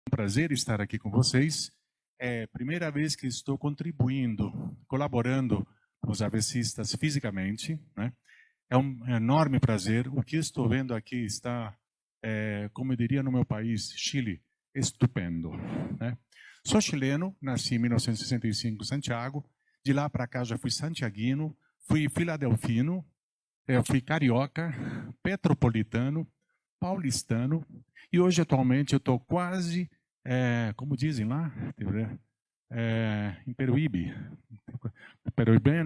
um prazer estar aqui com vocês. É a primeira vez que estou contribuindo, colaborando com os AVCistas fisicamente, né? É um enorme prazer. O que estou vendo aqui está, como eu diria no meu país, Chile, estupendo, né? Sou chileno, nasci em 1965 em Santiago. De lá para cá já fui santiaguino, fui filadelfino, eu fui carioca, petropolitano, paulistano, e hoje atualmente eu estou quase, como dizem lá, em Peruíbe,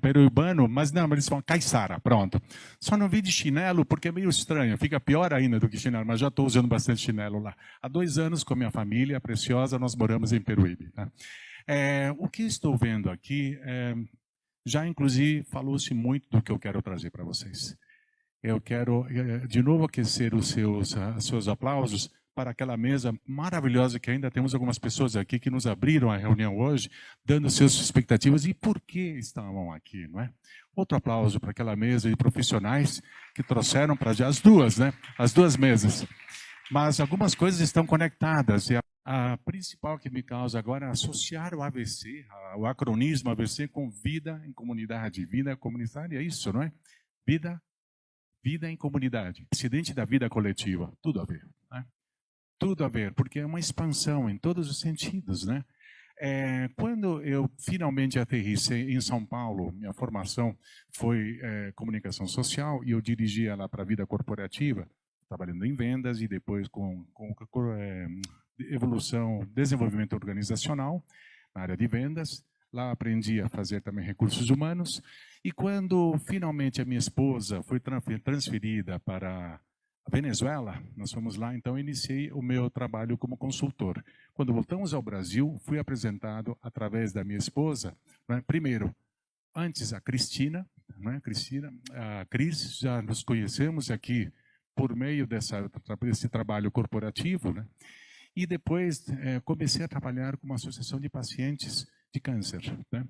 peruibano, mas não, eles falam caiçara, pronto. Só não vi de chinelo porque é meio estranho, fica pior ainda do que chinelo, mas já estou usando bastante chinelo lá. Há 2 anos com a minha família preciosa, nós moramos em Peruíbe. Tá? O que estou vendo aqui, já inclusive falou-se muito do que eu quero trazer para vocês. Eu quero, de novo, aquecer os seus aplausos para aquela mesa maravilhosa que ainda temos algumas pessoas aqui que nos abriram a reunião hoje, dando suas expectativas e por que estavam aqui, não é? Outro aplauso para aquela mesa de profissionais que trouxeram para já as duas, né? As duas mesas. Mas algumas coisas estão conectadas. E a principal que me causa agora é associar o AVC, o acronismo AVC, com vida em comunidade. Vida comunitária é isso, não é? Vida em comunidade. Acidente da vida coletiva. Tudo a ver. Né? Tudo a ver, porque é uma expansão em todos os sentidos, né? Quando eu finalmente aterrissei em São Paulo, minha formação foi comunicação social e eu dirigia lá para a vida corporativa, trabalhando em vendas e depois com desenvolvimento organizacional na área de vendas. Lá aprendi a fazer também recursos humanos. E quando finalmente a minha esposa foi transferida para a Venezuela, nós fomos lá, então iniciei o meu trabalho como consultor. Quando voltamos ao Brasil, fui apresentado através da minha esposa, né, primeiro, antes a Cristina, né, a Cris, já nos conhecemos aqui por meio desse trabalho corporativo, né, e depois comecei a trabalhar com uma associação de pacientes de câncer, né.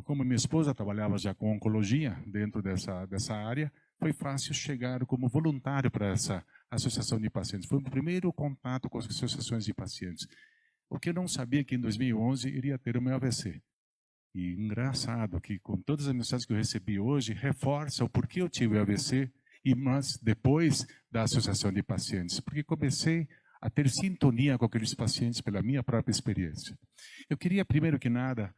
Como minha esposa trabalhava já com oncologia dentro dessa área, foi fácil chegar como voluntário para essa associação de pacientes. Foi o primeiro contato com as associações de pacientes. O que eu não sabia que em 2011 iria ter o meu AVC. E engraçado que com todas as mensagens que eu recebi hoje, reforça o porquê eu tive o AVC, mas depois da associação de pacientes. Porque comecei a ter sintonia com aqueles pacientes pela minha própria experiência. Eu queria, primeiro que nada,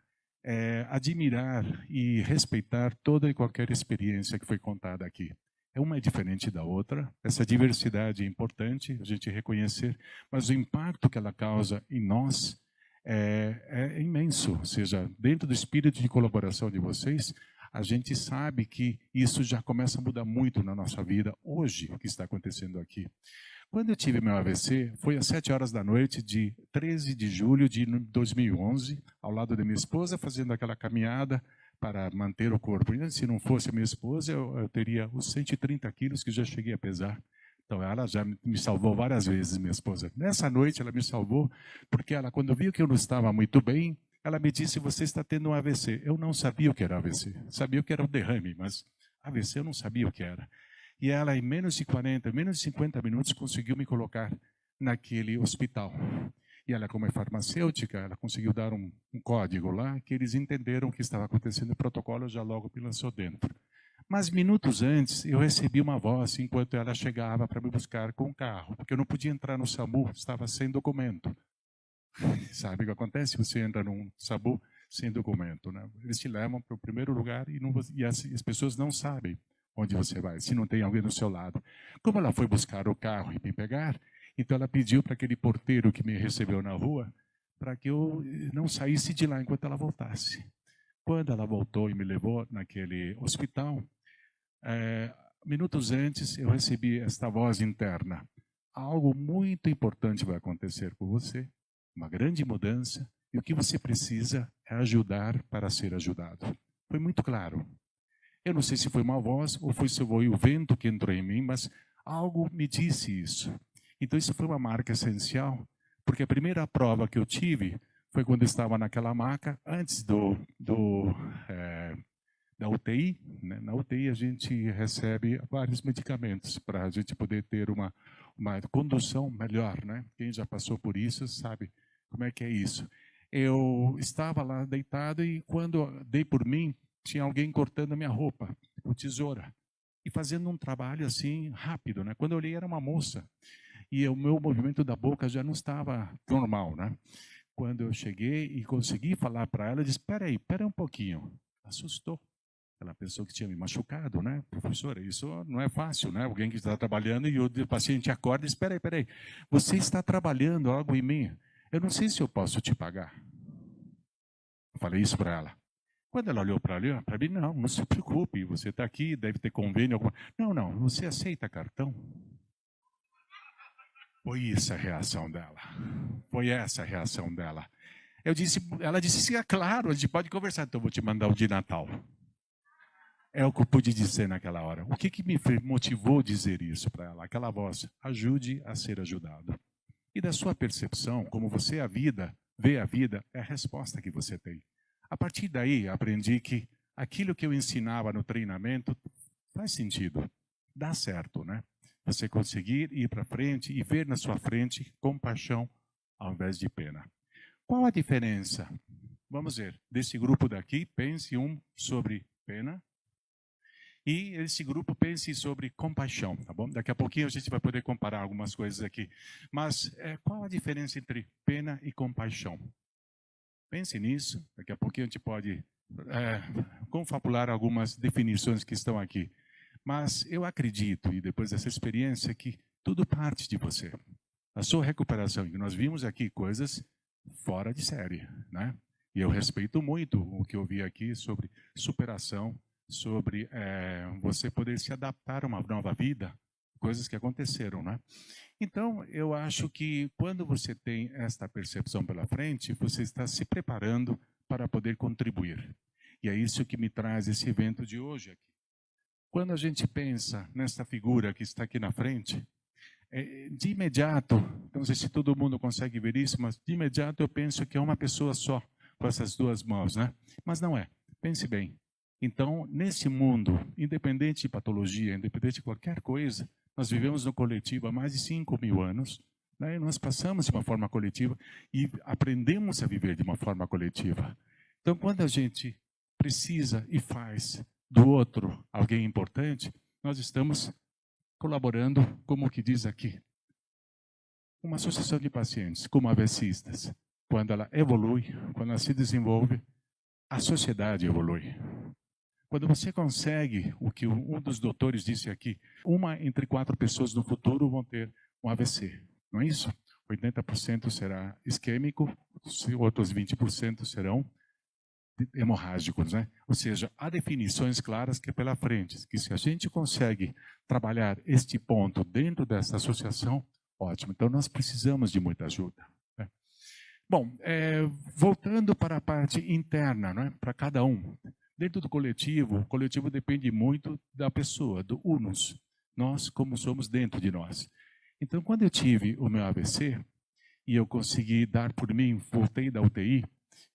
admirar e respeitar toda e qualquer experiência que foi contada aqui. Uma é diferente da outra, essa diversidade é importante a gente reconhecer, mas o impacto que ela causa em nós é imenso. Ou seja, dentro do espírito de colaboração de vocês, a gente sabe que isso já começa a mudar muito na nossa vida hoje, o que está acontecendo aqui. Quando eu tive meu AVC, foi às 7 horas da noite de 13 de julho de 2011, ao lado da minha esposa, fazendo aquela caminhada para manter o corpo. E se não fosse a minha esposa, eu teria os 130 quilos que já cheguei a pesar. Então, ela já me salvou várias vezes, minha esposa. Nessa noite, ela me salvou, porque ela, quando viu que eu não estava muito bem, ela me disse, você está tendo um AVC. Eu não sabia o que era AVC. Sabia o que era um derrame, mas AVC eu não sabia o que era. E ela, em menos de 50 minutos, conseguiu me colocar naquele hospital. E ela, como é farmacêutica, ela conseguiu dar um código lá, que eles entenderam o que estava acontecendo, o protocolo já logo me lançou dentro. Mas minutos antes, eu recebi uma voz, enquanto ela chegava para me buscar com o carro, porque eu não podia entrar no SAMU, estava sem documento. Sabe o que acontece? Você entra num SAMU sem documento, né? Eles te levam para o primeiro lugar e as pessoas não sabem onde você vai, se não tem alguém do seu lado. Como ela foi buscar o carro e me pegar, então ela pediu para aquele porteiro que me recebeu na rua, para que eu não saísse de lá enquanto ela voltasse. Quando ela voltou e me levou naquele hospital, minutos antes eu recebi esta voz interna. Algo muito importante vai acontecer com você, uma grande mudança, e o que você precisa é ajudar para ser ajudado. Foi muito claro. Eu não sei se foi uma voz ou foi o vento que entrou em mim, mas algo me disse isso. Então isso foi uma marca essencial, porque a primeira prova que eu tive foi quando eu estava naquela maca, antes da UTI. Né? Na UTI a gente recebe vários medicamentos para a gente poder ter uma condução melhor, né? Quem já passou por isso sabe como é que é isso. Eu estava lá deitado e quando dei por mim, tinha alguém cortando a minha roupa com tesoura e fazendo um trabalho assim rápido, né? Quando eu olhei era uma moça e o meu movimento da boca já não estava normal, né? Quando eu cheguei e consegui falar para ela, disse: espera aí um pouquinho. Assustou. Ela pensou que tinha me machucado, né? Professora, isso não é fácil, né? Alguém que está trabalhando e o paciente acorda e diz: espera aí, você está trabalhando algo em mim. Eu não sei se eu posso te pagar. Eu falei isso para ela. Quando ela olhou para mim, não se preocupe, você está aqui, deve ter convênio. Não, você aceita cartão? Foi essa a reação dela. Foi essa a reação dela. Ela disse, sim, é claro, a gente pode conversar, então eu vou te mandar o de Natal. É o que eu pude dizer naquela hora. O que me motivou a dizer isso para ela? Aquela voz: ajude a ser ajudado. E da sua percepção, como você vê a vida, é a resposta que você tem. A partir daí, aprendi que aquilo que eu ensinava no treinamento faz sentido, dá certo, né? Você conseguir ir para frente e ver na sua frente compaixão ao invés de pena. Qual a diferença? Vamos ver, desse grupo daqui, pense um sobre pena e esse grupo pense sobre compaixão, tá bom? Daqui a pouquinho a gente vai poder comparar algumas coisas aqui. Mas qual a diferença entre pena e compaixão? Pense nisso, daqui a pouquinho a gente pode confabular algumas definições que estão aqui. Mas eu acredito, e depois dessa experiência, que tudo parte de você. A sua recuperação, e nós vimos aqui coisas fora de série, né? E eu respeito muito o que eu vi aqui sobre superação, sobre você poder se adaptar a uma nova vida, coisas que aconteceram, né? Então, eu acho que quando você tem esta percepção pela frente, você está se preparando para poder contribuir. E é isso que me traz esse evento de hoje aqui. Quando a gente pensa nessa figura que está aqui na frente, de imediato, não sei se todo mundo consegue ver isso, mas de imediato eu penso que é uma pessoa só, com essas duas mãos, né? Mas não é. Pense bem. Então, nesse mundo, independente de patologia, independente de qualquer coisa, nós vivemos no coletivo há mais de 5.000 anos, né? E nós passamos de uma forma coletiva e aprendemos a viver de uma forma coletiva. Então, quando a gente precisa e faz do outro alguém importante, nós estamos colaborando, como que diz aqui, uma associação de pacientes, como AVCistas. Quando ela evolui, quando ela se desenvolve, a sociedade evolui. Quando você consegue, o que um dos doutores disse aqui, 1 entre 4 pessoas no futuro vão ter um AVC, não é isso? 80% será isquêmico, outros 20% serão hemorrágicos, né? Ou seja, há definições claras que é pela frente, que se a gente consegue trabalhar este ponto dentro dessa associação, ótimo. Então nós precisamos de muita ajuda, né? Bom, voltando para a parte interna, né? Para cada um. Dentro do coletivo, o coletivo depende muito da pessoa, do unus. Nós, como somos dentro de nós. Então, quando eu tive o meu AVC, e eu consegui dar por mim, voltei da UTI,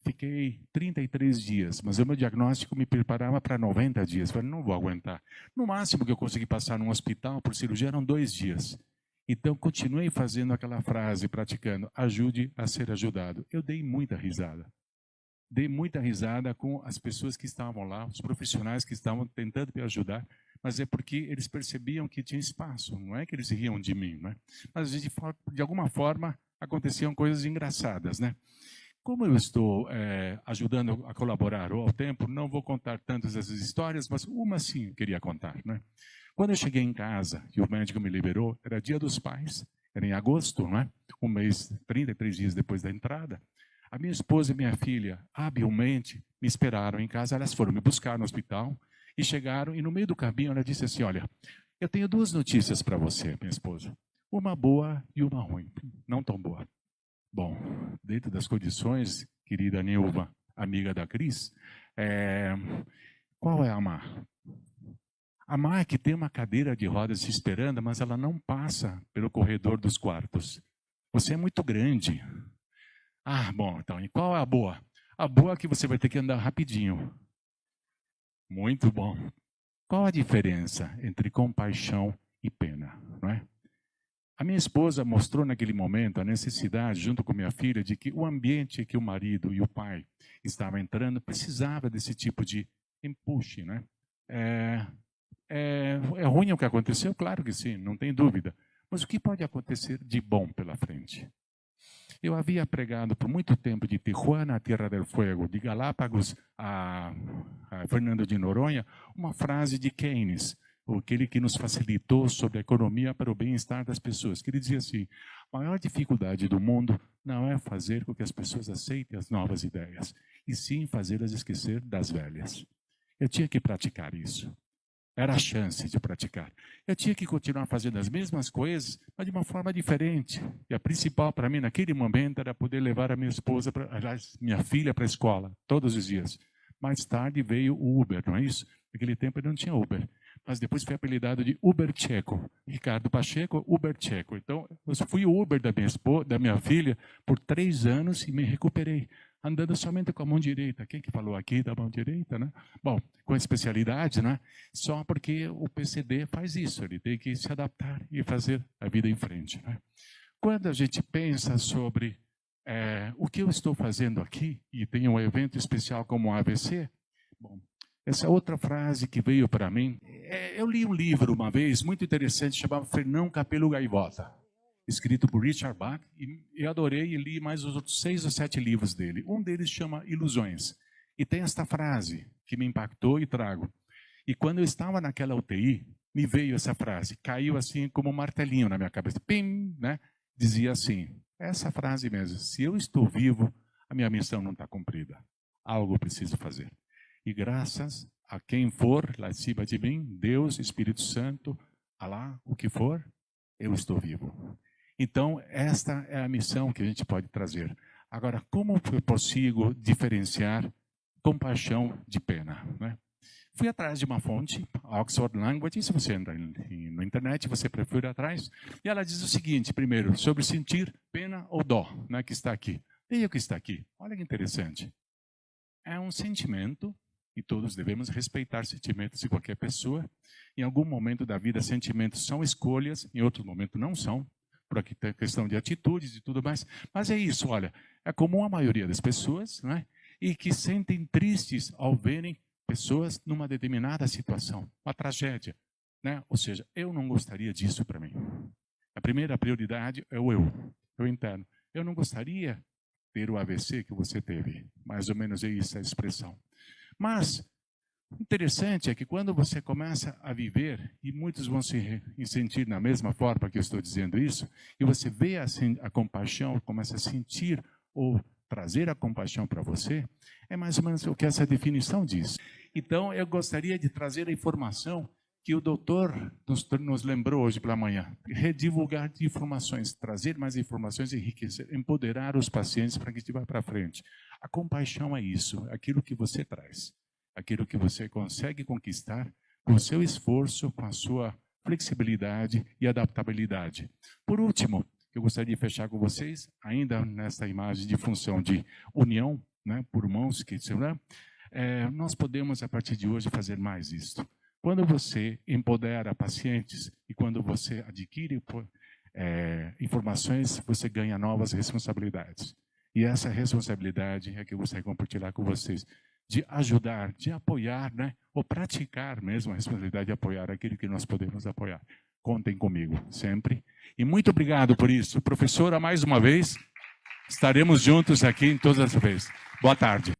fiquei 33 dias, mas o meu diagnóstico me preparava para 90 dias. Falei, não vou aguentar. No máximo que eu consegui passar num hospital por cirurgia eram 2 dias. Então, continuei fazendo aquela frase, praticando, ajude a ser ajudado. Eu dei muita risada. Dei muita risada com as pessoas que estavam lá, os profissionais que estavam tentando me ajudar, mas é porque eles percebiam que tinha espaço, não é que eles riam de mim, né? Mas de alguma forma aconteciam coisas engraçadas, né? Como eu estou ajudando a colaborar ao tempo, não vou contar tantas essas histórias, mas uma sim eu queria contar, né? Quando eu cheguei em casa e o médico me liberou, era Dia dos Pais, era em agosto, não é? Um mês, 33 dias depois da entrada. A minha esposa e minha filha, habilmente, me esperaram em casa. Elas foram me buscar no hospital e chegaram. E no meio do caminho, ela disse assim, olha, eu tenho 2 notícias para você, minha esposa. Uma boa e uma ruim. Não tão boa. Bom, dentro das condições, querida Nilva, amiga da Cris, qual é a má? A má é que tem uma cadeira de rodas te esperando, mas ela não passa pelo corredor dos quartos. Você é muito grande. Ah, bom, então, e qual é a boa? A boa é que você vai ter que andar rapidinho. Muito bom. Qual a diferença entre compaixão e pena, não é? A minha esposa mostrou naquele momento a necessidade, junto com minha filha, de que o ambiente que o marido e o pai estavam entrando precisava desse tipo de empuxe, né? É ruim o que aconteceu? Claro que sim, não tem dúvida. Mas o que pode acontecer de bom pela frente? Eu havia pregado por muito tempo de Tijuana a Tierra del Fuego, de Galápagos a Fernando de Noronha, uma frase de Keynes, aquele que nos facilitou sobre a economia para o bem-estar das pessoas, que ele dizia assim: a maior dificuldade do mundo não é fazer com que as pessoas aceitem as novas ideias, e sim fazê-las esquecer das velhas. Eu tinha que praticar isso. Era a chance de praticar. Eu tinha que continuar fazendo as mesmas coisas, mas de uma forma diferente. E a principal para mim naquele momento era poder levar a minha esposa, minha filha para a escola, todos os dias. Mais tarde veio o Uber, não é isso? Naquele tempo eu não tinha Uber. Mas depois foi apelidado de Uber Checo. Ricardo Pacheco, Uber Checo. Então, eu fui o Uber da minha filha por 3 anos e me recuperei. Andando somente com a mão direita. Quem que falou aqui da mão direita, né? Bom, com especialidade, né? Só porque o PCD faz isso. Ele tem que se adaptar e fazer a vida em frente, né? Quando a gente pensa sobre o que eu estou fazendo aqui, e tem um evento especial como o AVC, bom, essa outra frase que veio para mim, eu li um livro uma vez, muito interessante, chamado Fernão Capelo Gaivota, escrito por Richard Bach, e eu adorei e li mais os outros 6 ou 7 livros dele. Um deles chama Ilusões, e tem esta frase que me impactou e trago. E quando eu estava naquela UTI, me veio essa frase, caiu assim como um martelinho na minha cabeça, pim, né? Dizia assim, essa frase mesmo: se eu estou vivo, a minha missão não está cumprida. Algo preciso fazer. E graças a quem for lá acima de mim, Deus, Espírito Santo, Alá, o que for, eu estou vivo. Então, esta é a missão que a gente pode trazer. Agora, como eu consigo diferenciar compaixão de pena, né? Fui atrás de uma fonte, Oxford Language, se você entra na internet, você prefere atrás, e ela diz o seguinte, primeiro, sobre sentir pena ou dó, né, que está aqui. Leia o que está aqui. Olha que interessante. É um sentimento, e todos devemos respeitar sentimentos de qualquer pessoa. Em algum momento da vida, sentimentos são escolhas, em outro momento não são, por aqui tem questão de atitudes e tudo mais. Mas é isso, olha, é comum a maioria das pessoas, né, e que sentem tristes ao verem pessoas numa determinada situação, uma tragédia, né? Ou seja, eu não gostaria disso para mim. A primeira prioridade é o eu interno. Eu não gostaria de ter o AVC que você teve, mais ou menos é isso a expressão. Mas interessante é que quando você começa a viver, e muitos vão se sentir na mesma forma que eu estou dizendo isso, e você vê a compaixão, começa a sentir ou trazer a compaixão para você, é mais ou menos o que essa definição diz. Então, eu gostaria de trazer a informação que o doutor nos lembrou hoje pela manhã. Redivulgar de informações, trazer mais informações, enriquecer, empoderar os pacientes para que a gente vá para frente. A compaixão é isso, aquilo que você traz, aquilo que você consegue conquistar com o seu esforço, com a sua flexibilidade e adaptabilidade. Por último, eu gostaria de fechar com vocês, ainda nessa imagem de função de união, né, por mãos, que nós podemos, a partir de hoje, fazer mais isso. Quando você empodera pacientes e quando você adquire informações, você ganha novas responsabilidades. E essa responsabilidade é que eu gostaria de compartilhar com vocês, de ajudar, de apoiar, né, ou praticar mesmo a responsabilidade de apoiar aquilo que nós podemos apoiar. Contem comigo, sempre. E muito obrigado por isso. Professora, mais uma vez, estaremos juntos aqui em todas as vezes. Boa tarde.